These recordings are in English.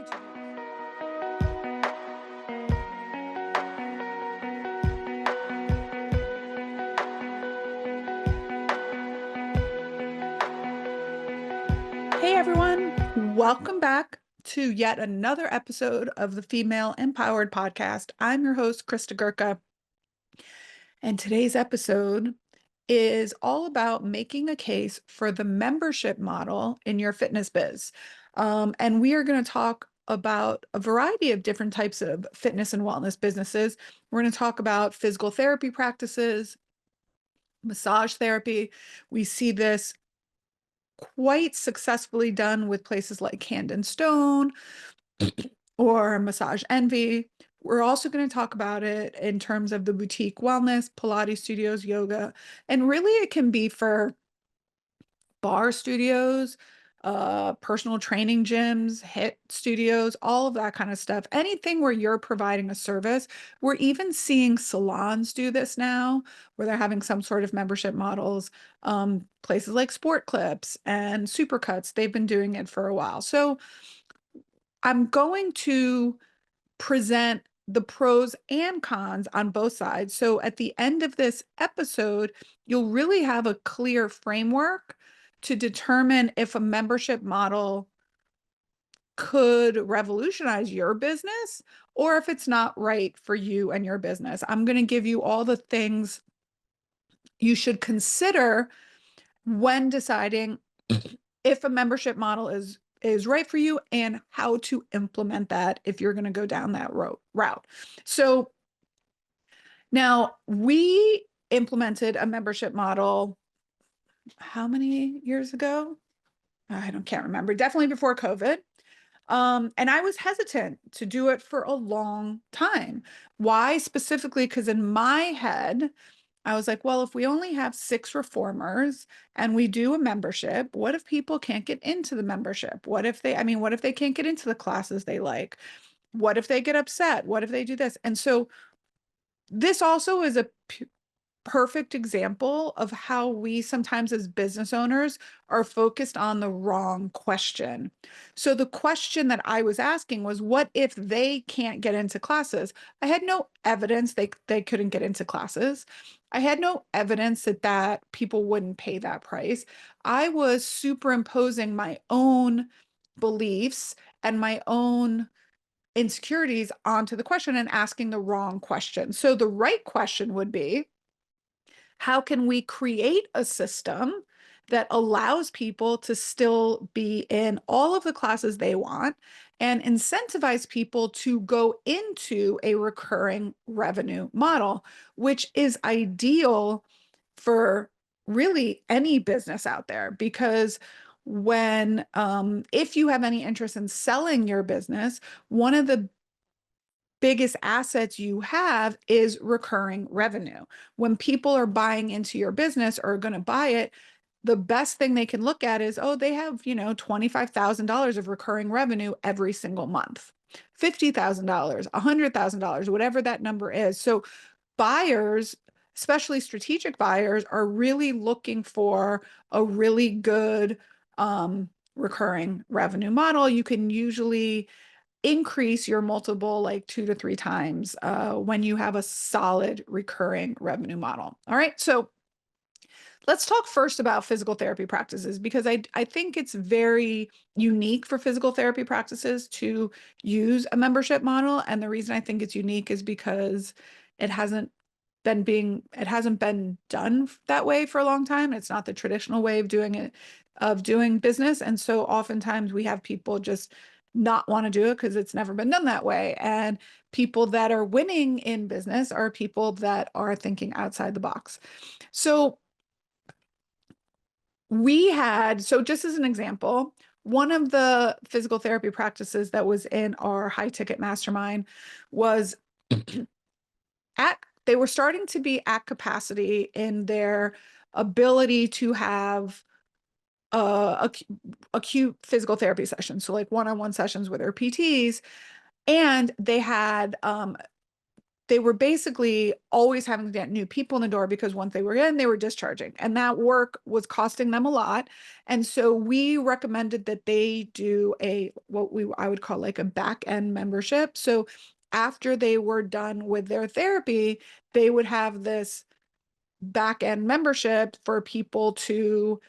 need to. Hey everyone, welcome back to yet another episode of the Female Empowered Podcast. I'm your host, Krista Gurka, and today's episode is all about making a case for the membership model in your fitness biz. And we are going to talk about a variety of different types of fitness and wellness businesses. We're going to talk about physical therapy practices, massage therapy. We see this quite successfully done with places like Hand and Stone or Massage Envy. We're also going to talk about it in terms of the boutique wellness, Pilates studios, yoga, and really it can be for bar studios, personal training gyms, HIIT studios, all of that kind of stuff. Anything where you're providing a service. We're even seeing salons do this now, where they're having some sort of membership models. Places like Sport Clips and Supercuts, they've been doing it for a while. So I'm going to present the pros and cons on both sides. So at the end of this episode, you'll really have a clear framework to determine if a membership model could revolutionize your business or if it's not right for you and your business. I'm going to give you all the things you should consider when deciding if a membership model is right for you and how to implement that if you're going to go down that route. So now we implemented a membership model how many years ago? Can't remember. Definitely before COVID. And I was hesitant to do it for a long time. Why specifically? Because in my head, I was like, well, if we only have 6 reformers and we do a membership, what if people can't get into the membership? What if they can't get into the classes they like? What if they get upset? What if they do this? And so this also is a perfect example of how we sometimes as business owners are focused on the wrong question. So the question that I was asking was, what if they can't get into classes? I had no evidence they couldn't get into classes. I had no evidence that people wouldn't pay that price. I was superimposing my own beliefs and my own insecurities onto the question and asking the wrong question. So the right question would be, how can we create a system that allows people to still be in all of the classes they want and incentivize people to go into a recurring revenue model, which is ideal for really any business out there? Because if you have any interest in selling your business, one of the biggest assets you have is recurring revenue. When people are buying into your business or going to buy it, the best thing they can look at is, oh, they have, $25,000 of recurring revenue every single month, $50,000, $100,000, whatever that number is. So buyers, especially strategic buyers, are really looking for a really good recurring revenue model. You can usually increase your multiple like 2 to 3 times when you have a solid recurring revenue model. All right, so let's talk first about physical therapy practices, because I think it's very unique for physical therapy practices to use a membership model. And the reason I think it's unique is because it hasn't been done that way for a long time. It's not the traditional way of doing it, of doing business. And so oftentimes we have people just not want to do it because it's never been done that way. And people that are winning in business are people that are thinking outside the box. So just as an example, one of the physical therapy practices that was in our high ticket mastermind was they were starting to be at capacity in their ability to have acute physical therapy sessions. So like one-on-one sessions with their PTs. And they had they were basically always having to get new people in the door because once they were in, they were discharging. And that work was costing them a lot. And so we recommended that they do I would call like a back end membership. So after they were done with their therapy, they would have this back end membership for people to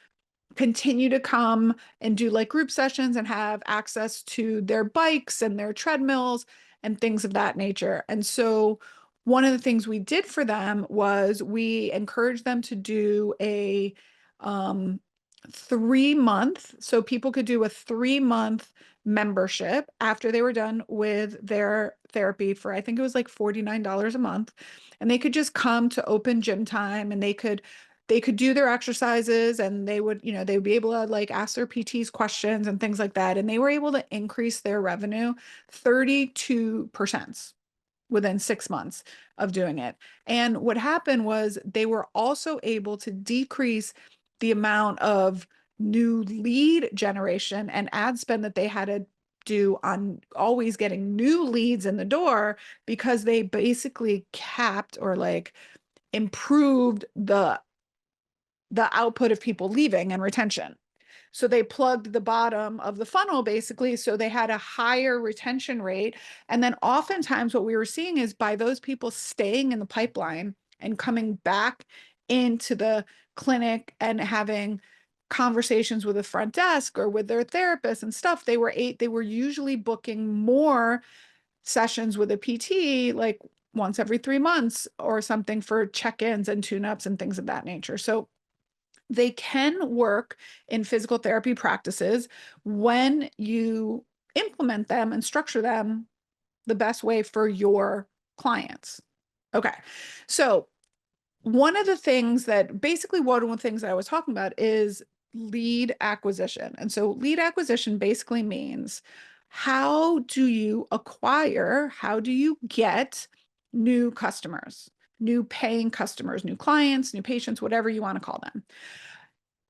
continue to come and do like group sessions and have access to their bikes and their treadmills and things of that nature. And so one of the things we did for them was we encouraged them to do a 3 month, so people could do a 3 month membership after they were done with their therapy for, I think it was like $49 a month. And they could just come to open gym time and they could do their exercises, and they would be able to like ask their PTs questions and things like that. And they were able to increase their revenue 32% within 6 months of doing it. And what happened was they were also able to decrease the amount of new lead generation and ad spend that they had to do on always getting new leads in the door, because they basically capped or like improved the output of people leaving and retention. So they plugged the bottom of the funnel basically. So they had a higher retention rate. And then oftentimes what we were seeing is by those people staying in the pipeline and coming back into the clinic and having conversations with the front desk or with their therapist and stuff, they were usually booking more sessions with a PT like once every 3 months or something for check-ins and tune-ups and things of that nature. So they can work in physical therapy practices when you implement them and structure them the best way for your clients. Okay. So one of the things that I was talking about is lead acquisition. And so lead acquisition basically means how do you get new customers, new paying customers, new clients, new patients, whatever you want to call them.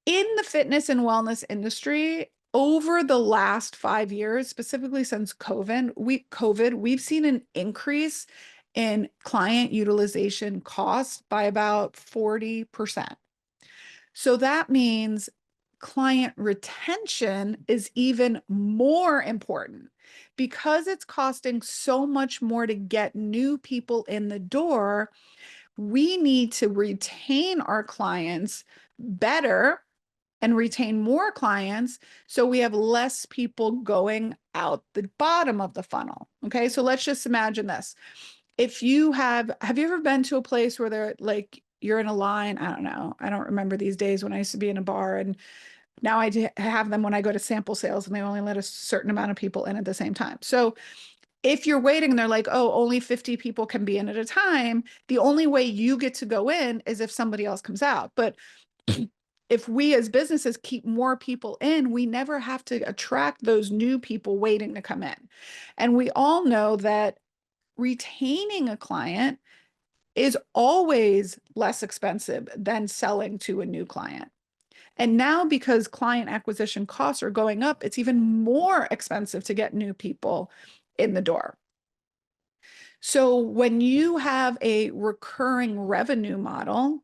In the fitness and wellness industry, over the last 5 years, specifically since COVID, we've seen an increase in client utilization costs by about 40%. So that means client retention is even more important because it's costing so much more to get new people in the door. We need to retain our clients better and retain more clients so we have less people going out the bottom of the funnel. Okay, so let's just imagine this. If you have you ever been to a place where they're like, you're in a line? I don't know. I don't remember these days when I used to be in a bar, and now I have them when I go to sample sales and they only let a certain amount of people in at the same time. So if you're waiting and they're like, oh, only 50 people can be in at a time, the only way you get to go in is if somebody else comes out. But if we as businesses keep more people in, we never have to attract those new people waiting to come in. And we all know that retaining a client is always less expensive than selling to a new client. And now, because client acquisition costs are going up, it's even more expensive to get new people in the door. So when you have a recurring revenue model,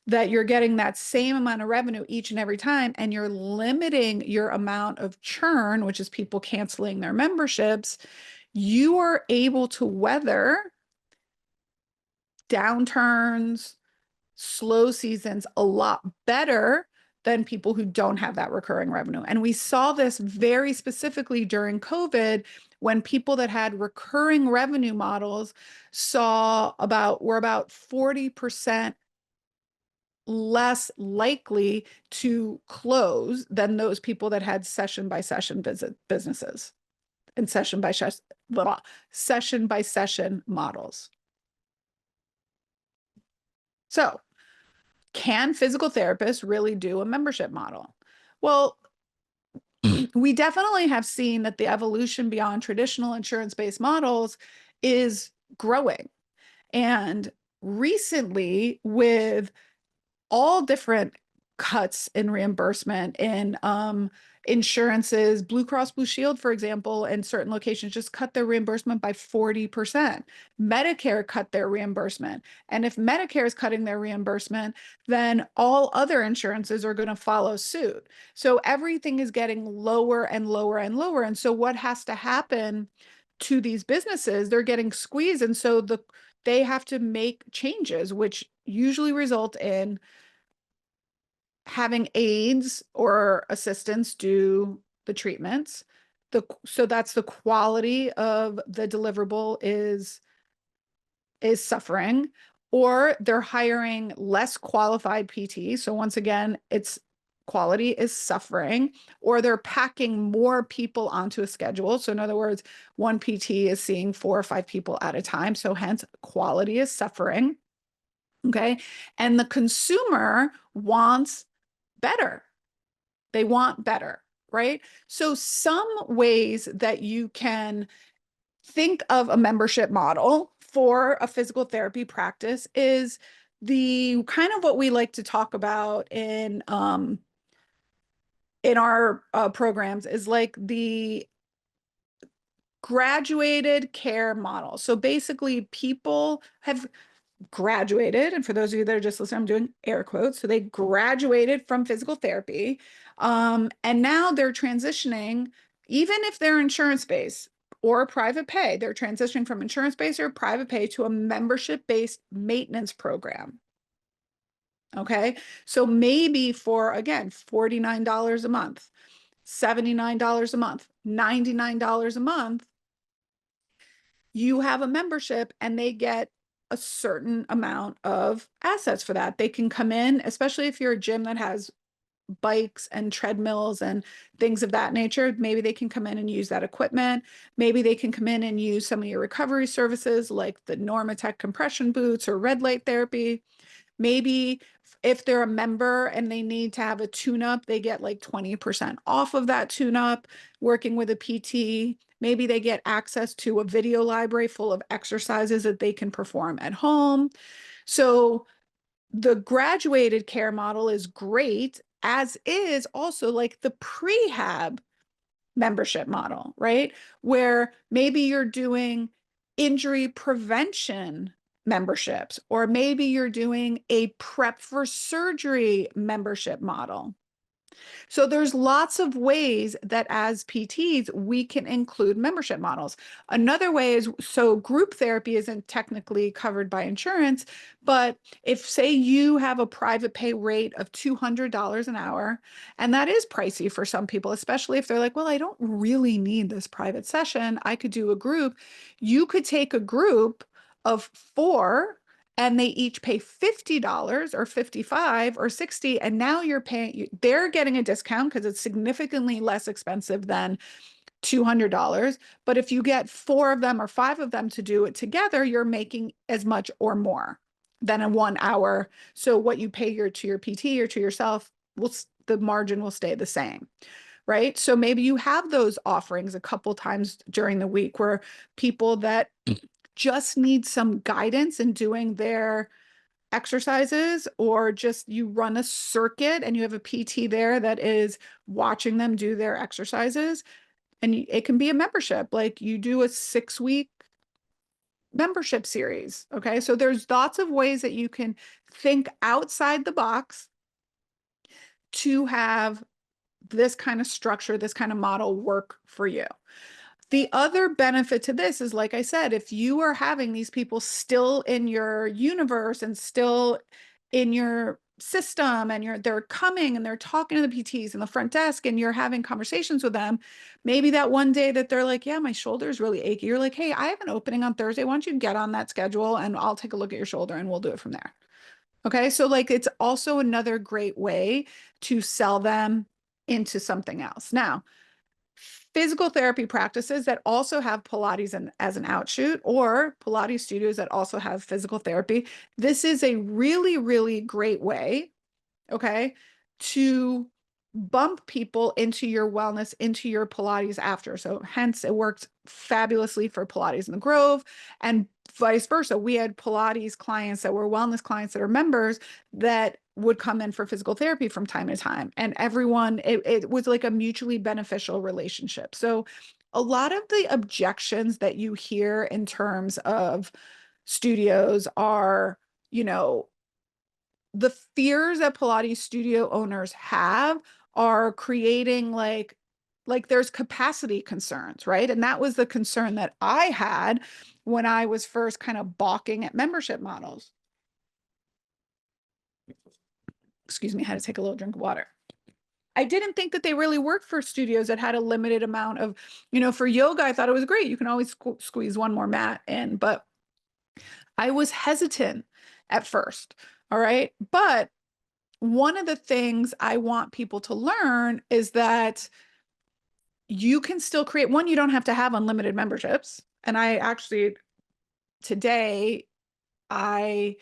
that you're getting that same amount of revenue each and every time, and you're limiting your amount of churn, which is people canceling their memberships, you are able to weather downturns, slow seasons a lot better than people who don't have that recurring revenue. And we saw this very specifically during COVID, when people that had recurring revenue models were about 40% less likely to close than those people that had session by session businesses and session by session models. So, can physical therapists really do a membership model? Well, we definitely have seen that the evolution beyond traditional insurance-based models is growing. And recently, with all different cuts in reimbursement in insurances, Blue Cross Blue Shield, for example, in certain locations just cut their reimbursement by 40%. Medicare cut their reimbursement. And if Medicare is cutting their reimbursement, then all other insurances are going to follow suit. So everything is getting lower and lower and lower. And so what has to happen to these businesses? They're getting squeezed. And so they have to make changes, which usually result in having aides or assistants do the treatments. So that's the quality of the deliverable is suffering, or they're hiring less qualified PT. So once again, it's quality is suffering, or they're packing more people onto a schedule. So in other words, one PT is seeing 4 or 5 people at a time. So hence quality is suffering. Okay. And the consumer wants better. They want better, right? So some ways that you can think of a membership model for a physical therapy practice is the kind of what we like to talk about in our programs is like the graduated care model. So basically people have graduated, and for those of you that are just listening, I'm doing air quotes. So they graduated from physical therapy, and now they're transitioning, even if they're insurance-based or private pay, they're transitioning from insurance-based or private pay to a membership-based maintenance program. Okay, so maybe for, again, $49 a month, $79 a month, $99 a month, you have a membership and they get a certain amount of assets for that. They can come in, especially if you're a gym that has bikes and treadmills and things of that nature. Maybe they can come in and use that equipment. Maybe they can come in and use some of your recovery services like the Normatec compression boots or red light therapy. Maybe if they're a member and they need to have a tune-up, they get like 20% off of that tune-up working with a PT. Maybe they get access to a video library full of exercises that they can perform at home. So the graduated care model is great, as is also like the prehab membership model, right? Where maybe you're doing injury prevention memberships, or maybe you're doing a prep for surgery membership model. So there's lots of ways that as PTs, we can include membership models. Another way is, so group therapy isn't technically covered by insurance, but if say you have a private pay rate of $200 an hour, and that is pricey for some people, especially if they're like, well, I don't really need this private session, I could do a group. You could take a group of 4 and they each pay $50 or $55 or $60, and now they're getting a discount because it's significantly less expensive than $200. But if you get 4 of them or 5 of them to do it together, you're making as much or more than a 1 hour. So what you pay to your PT or to yourself, the margin will stay the same. Right. So maybe you have those offerings a couple times during the week where people that just need some guidance in doing their exercises, or just you run a circuit and you have a PT there that is watching them do their exercises. And it can be a membership, like you do a 6-week membership series. Okay. So there's lots of ways that you can think outside the box to have this kind of structure, this kind of model work for you. The other benefit to this is, like I said, if you are having these people still in your universe and still in your system, and they're coming and they're talking to the PTs in the front desk and you're having conversations with them, maybe that one day that they're like, yeah, my shoulder is really achy. You're like, hey, I have an opening on Thursday. Why don't you get on that schedule and I'll take a look at your shoulder and we'll do it from there. Okay. So like, it's also another great way to sell them into something else. Now, physical therapy practices that also have Pilates as an outshoot, or Pilates studios that also have physical therapy. This is a really, really great way, okay, to bump people into your wellness, into your Pilates after. So hence it worked fabulously for Pilates in the Grove, and vice versa. We had Pilates clients that were wellness clients that are members that would come in for physical therapy from time to time, and everyone, it was like a mutually beneficial relationship. So a lot of the objections that you hear in terms of studios are, you know, the fears that Pilates studio owners have are creating like there's capacity concerns, right? And that was the concern that I had when I was first kind of balking at membership models. Excuse me, I had to take a little drink of water. I didn't think that they really worked for studios that had a limited amount of, for yoga, I thought it was great. You can always squeeze one more mat in, but I was hesitant at first. All right. But one of the things I want people to learn is that you can still create one, you don't have to have unlimited memberships. And I actually today I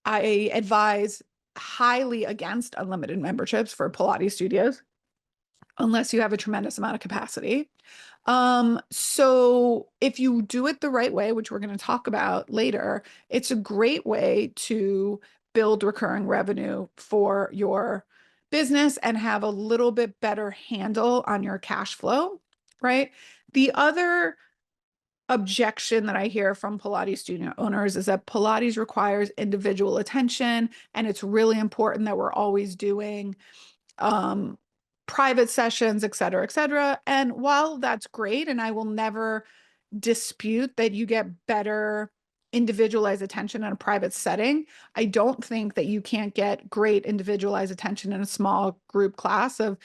advise highly against unlimited memberships for Pilates studios unless you have a tremendous amount of capacity. So if you do it the right way, which we're going to talk about later, it's a great way to build recurring revenue for your business and have a little bit better handle on your cash flow, right? The other objection that I hear from Pilates studio owners is that Pilates requires individual attention, and it's really important that we're always doing private sessions, et cetera, et cetera. And while that's great, and I will never dispute that you get better individualized attention in a private setting, I don't think that you can't get great individualized attention in a small group class of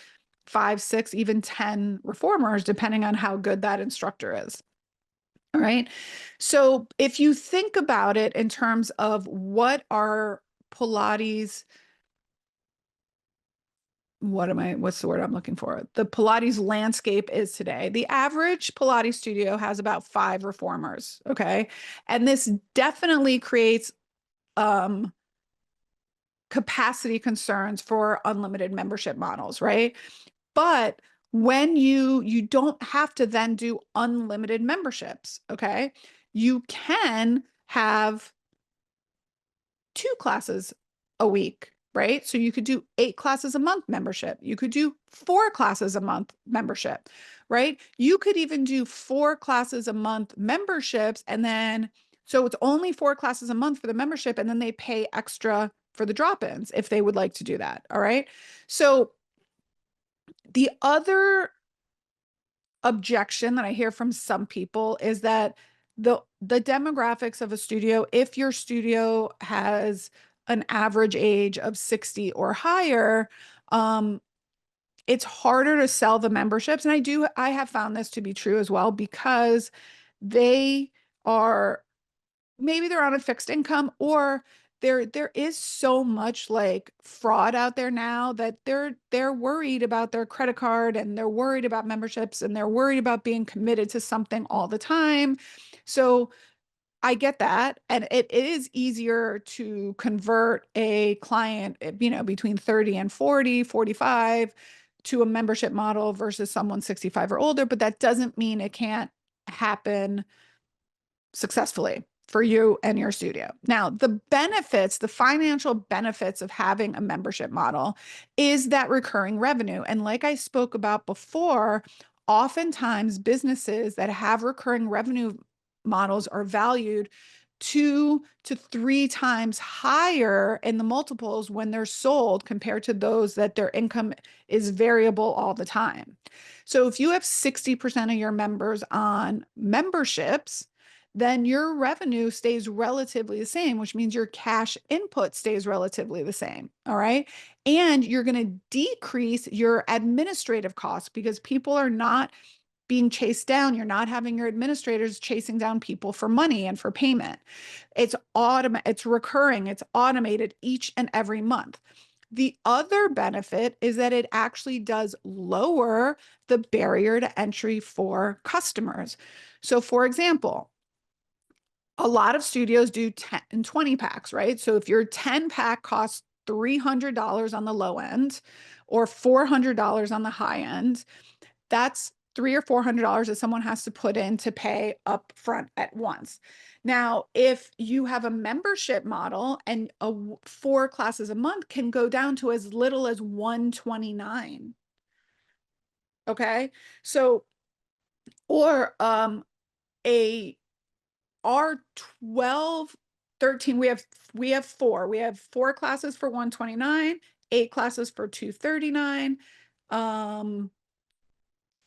5, 6, even 10 reformers, depending on how good that instructor is. All right. So if you think about it in terms of what are Pilates, what's the word I'm looking for? The Pilates landscape is today. The average Pilates studio has about 5 reformers. Okay. And this definitely creates capacity concerns for unlimited membership models, right? But when you don't have to then do unlimited memberships, okay? You can have 2 classes a week, right? So you could do 8 classes a month membership. You could do 4 classes a month membership, right? You could even do 4 classes a month memberships, and then so it's only 4 classes a month for the membership, and then they pay extra for the drop-ins if they would like to do that. All right. So the other objection that I hear from some people is that the demographics of a studio, if your studio has an average age of 60 or higher, it's harder to sell the memberships. And I have found this to be true as well, because they are, maybe they're on a fixed income, or there is so much like fraud out there now that they're worried about their credit card, and they're worried about memberships, and they're worried about being committed to something all the time. So I get that. And it is easier to convert a client, between 30 and 40, 45 to a membership model versus someone 65 or older, but that doesn't mean it can't happen successfully for you and your studio. Now, the financial benefits of having a membership model is that recurring revenue. And like I spoke about before, oftentimes businesses that have recurring revenue models are valued 2 to 3 times higher in the multiples when they're sold compared to those that their income is variable all the time. So if you have 60% of your members on memberships, then your revenue stays relatively the same, which means your cash input stays relatively the same. All right. And you're going to decrease your administrative costs because people are not being chased down. You're not having your administrators chasing down people for money and for payment. It's recurring, it's automated each and every month. The other benefit is that it actually does lower the barrier to entry for customers. So for example, a lot of studios do 10 and 20 packs, right? So if your 10 pack costs $300 on the low end or $400 on the high end, that's $300 or $400 that someone has to put in to pay up front at once. Now, if you have a membership model, and 4 classes a month can go down to as little as $129. Okay. So, or a our 12, 13, we have 4 classes for $129, 8 classes for $239,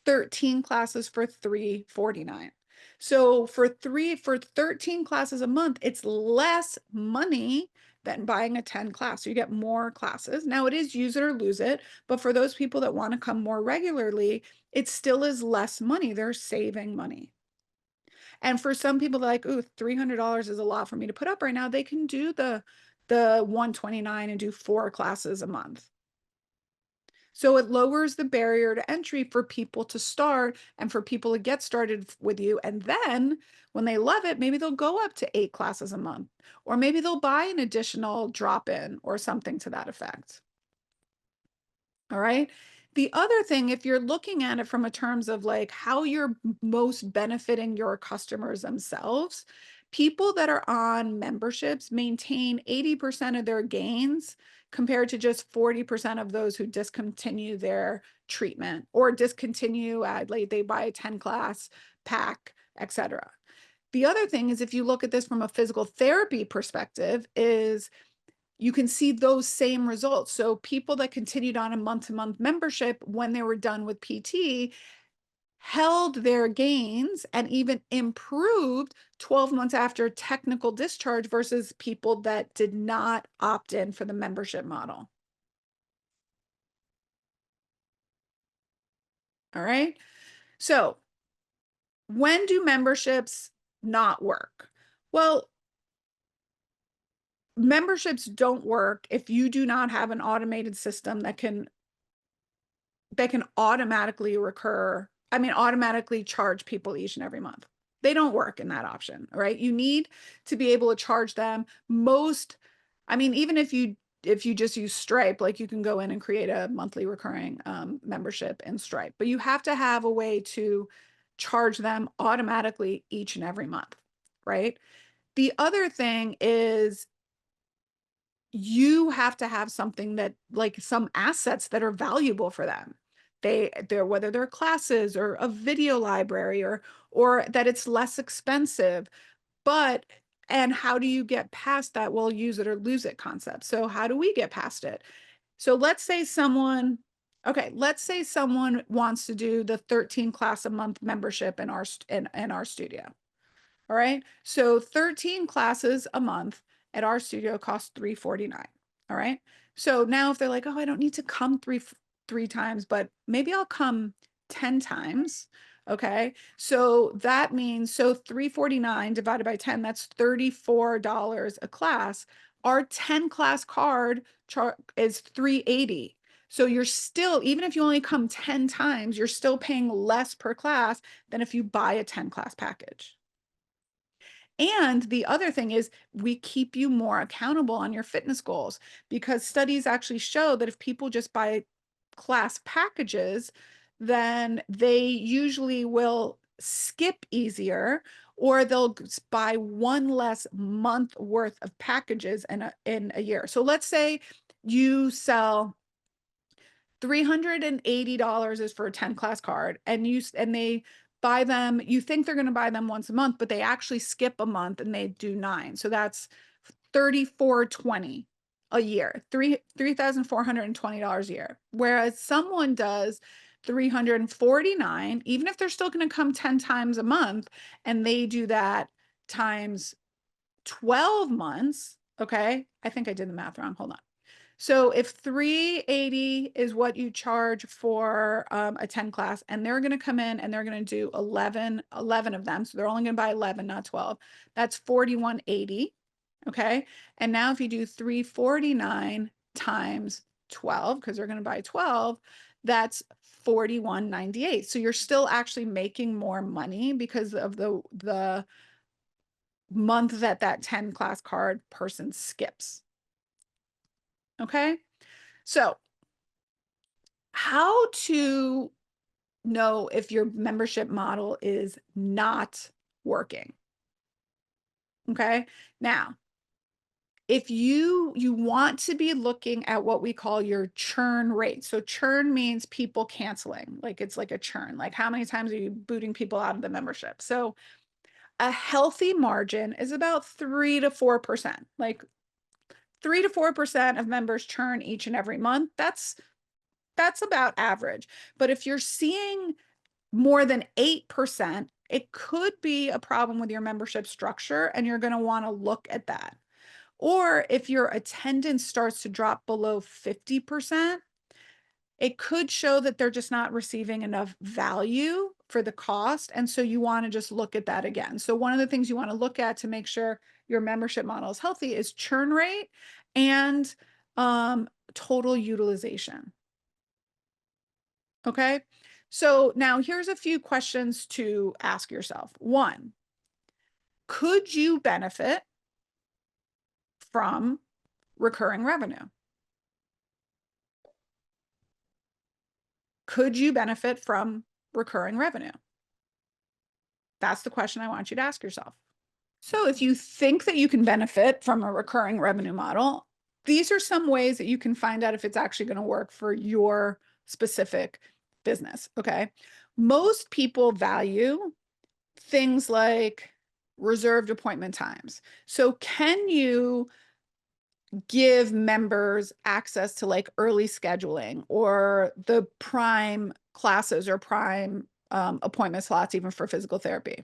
13 classes for $349. So for 13 classes a month, it's less money than buying a 10 class. So you get more classes. Now it is use it or lose it, but for those people that want to come more regularly, it still is less money. They're saving money. And for some people like, ooh, $300 is a lot for me to put up right now, they can do the 129 and do 4 classes a month. So it lowers the barrier to entry for people to start and for people to get started with you. And then when they love it, maybe they'll go up to 8 classes a month, or maybe they'll buy an additional drop-in or something to that effect. All right. The other thing, if you're looking at it from a terms of like how you're most benefiting your customers themselves, people that are on memberships maintain 80% of their gains compared to just 40% of those who discontinue their treatment or discontinue like they buy a 10 class pack, etc. The other thing is, if you look at this from a physical therapy perspective, is you can see those same results. So people that continued on a month-to-month membership when they were done with PT held their gains and even improved 12 months after technical discharge versus people that did not opt in for the membership model. All right. So when do memberships not work? Well, memberships don't work if you do not have an automated system that can automatically automatically charge people each and every month. They don't work in that option, right? You need to be able to charge them even if you just use Stripe, like you can go in and create a monthly recurring membership in Stripe, but you have to have a way to charge them automatically each and every month, right? The other thing is you have to have something that, like, some assets that are valuable for them. They're whether they're classes or a video library or that it's less expensive. But and how do you get past that? Well, use it or lose it concept. So how do we get past it? So let's say someone wants to do the 13 class a month membership in our studio. All right. So 13 classes a month at our studio costs $349. All right. So now if they're like, oh, I don't need to come three times, but maybe I'll come 10 times. Okay. So that means, so 349 divided by 10, that's $34 a class. Our 10 class card is 380. So you're still, even if you only come 10 times, you're still paying less per class than if you buy a 10 class package. And the other thing is, we keep you more accountable on your fitness goals, because studies actually show that if people just buy class packages, then they usually will skip easier, or they'll buy one less month worth of packages in a year. So let's say you sell $380 is for a 10 class card, and they buy them, you think they're going to buy them once a month, but they actually skip a month and they do 9. So that's $3,420 a year, $3,420 a year. Whereas someone does 349, even if they're still going to come 10 times a month, and they do that times 12 months. Okay. I think I did the math wrong. Hold on. So if 380 is what you charge for a 10 class, and they're going to come in and they're going to do 11 of them. So they're only going to buy 11, not 12. That's 4180. Okay. And now if you do 349 times 12, because they're going to buy 12, that's 4198. So you're still actually making more money because of the month that 10 class card person skips. Okay. So how to know if your membership model is not working. Okay. Now, if you want to be looking at what we call your churn rate. So churn means people canceling, like it's like a churn, like how many times are you booting people out of the membership? So a healthy margin is about 3 to 4%. Like 3 to 4% of members churn each and every month. That's about average. But if you're seeing more than 8%, it could be a problem with your membership structure, and you're going to want to look at that. Or if your attendance starts to drop below 50%, it could show that they're just not receiving enough value for the cost. And so you want to just look at that again. So one of the things you want to look at to make sure your membership model is healthy is churn rate and total utilization. Okay. So now here's a few questions to ask yourself. One, could you benefit from recurring revenue? Could you benefit from recurring revenue? That's the question I want you to ask yourself. So if you think that you can benefit from a recurring revenue model, these are some ways that you can find out if it's actually going to work for your specific business. Okay. Most people value things like reserved appointment times. So can you give members access to like early scheduling or the prime classes or prime appointment slots, even for physical therapy?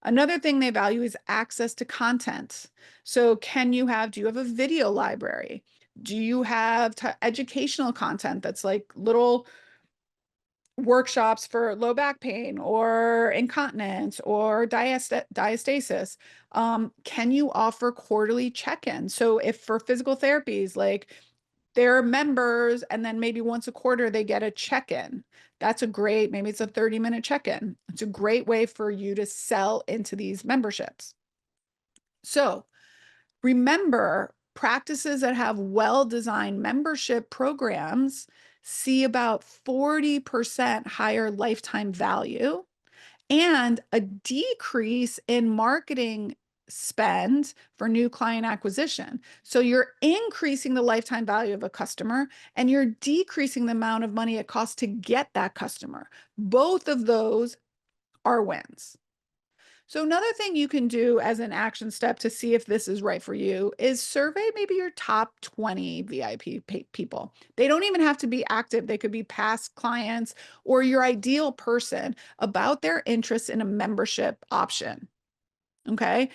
Another thing they value is access to content. So do you have a video library? Do you have educational content that's like little workshops for low back pain or incontinence or diastasis? Can you offer quarterly check-ins? So if for physical therapies, like they're members and then maybe once a quarter they get a check-in. Maybe it's a 30-minute check-in. It's a great way for you to sell into these memberships. So remember, practices that have well-designed membership programs see about 40% higher lifetime value and a decrease in marketing spend for new client acquisition. So you're increasing the lifetime value of a customer and you're decreasing the amount of money it costs to get that customer. Both of those are wins. So another thing you can do as an action step to see if this is right for you is survey maybe your top 20 VIP people. They don't even have to be active. They could be past clients or your ideal person about their interest in a membership option. Okay.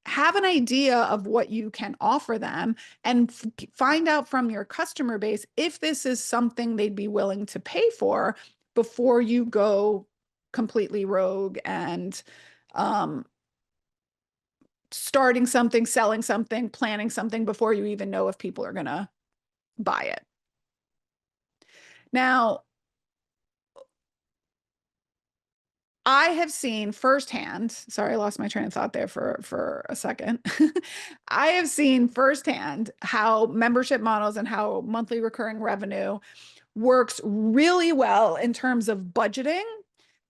Have an idea of what you can offer them and find out from your customer base if this is something they'd be willing to pay for before you go completely rogue and starting something, selling something, planning something before you even know if people are going to buy it. Now, I have seen firsthand, sorry, I lost my train of thought there for a second. I have seen firsthand how membership models and how monthly recurring revenue works really well in terms of budgeting,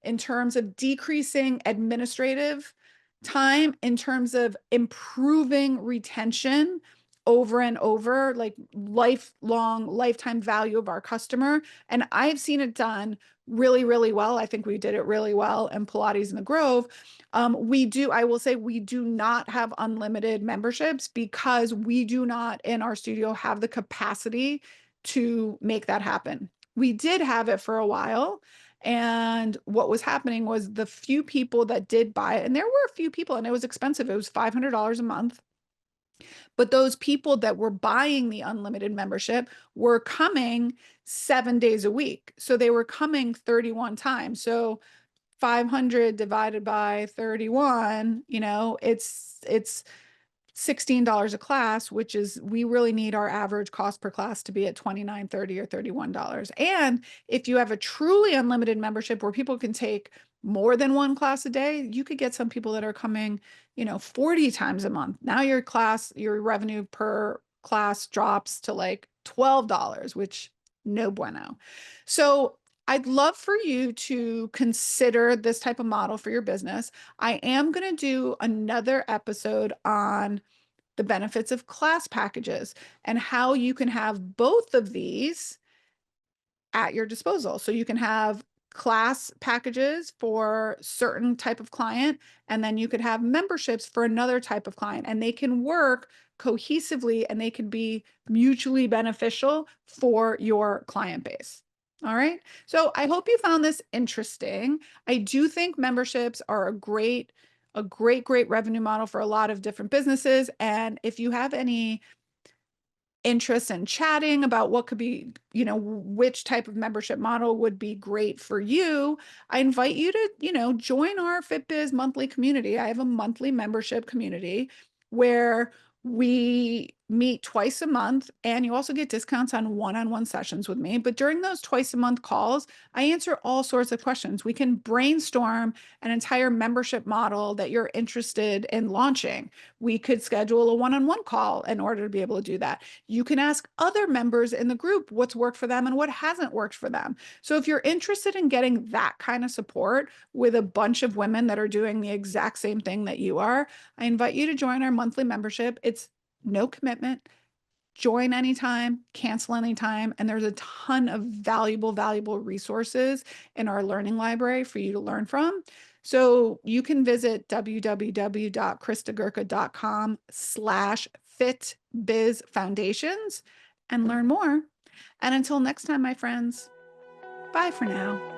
in terms of decreasing administrative time, in terms of improving retention over and over, like lifelong lifetime value of our customer. And I've seen it done really, really well. I think we did it really well in Pilates in the Grove. I will say we do not have unlimited memberships because we do not in our studio have the capacity to make that happen. We did have it for a while. And what was happening was the few people that did buy it, and there were a few people, and it was expensive. It was $500 a month. But those people that were buying the unlimited membership were coming 7 days a week. So they were coming 31 times. So 500 divided by 31, it's $16 a class, which is, we really need our average cost per class to be at $29, $30, or $31. And if you have a truly unlimited membership where people can take more than one class a day, you could get some people that are coming, 40 times a month. Now your revenue per class drops to like $12, which no bueno. So I'd love for you to consider this type of model for your business. I am going to do another episode on the benefits of class packages and how you can have both of these at your disposal. So you can have class packages for certain type of client, and then you could have memberships for another type of client, and they can work cohesively and they can be mutually beneficial for your client base. All right. So I hope you found this interesting. I do think memberships are a great revenue model for a lot of different businesses. And if you have any interest in chatting about what could be, which type of membership model would be great for you, I invite you to, join our FitBiz monthly community. I have a monthly membership community where we meet twice a month, and you also get discounts on one-on-one sessions with me. But during those twice a month calls, I answer all sorts of questions. We can brainstorm an entire membership model that you're interested in launching. We could schedule a one-on-one call in order to be able to do that. You can ask other members in the group what's worked for them and what hasn't worked for them. So if you're interested in getting that kind of support with a bunch of women that are doing the exact same thing that you are, I invite you to join our monthly membership. It's no commitment. Join anytime, cancel anytime, and there's a ton of valuable resources in our learning library for you to learn from. So you can visit www.kristagurka.com/FitBizFoundations and learn more. And until next time, my friends, bye for now.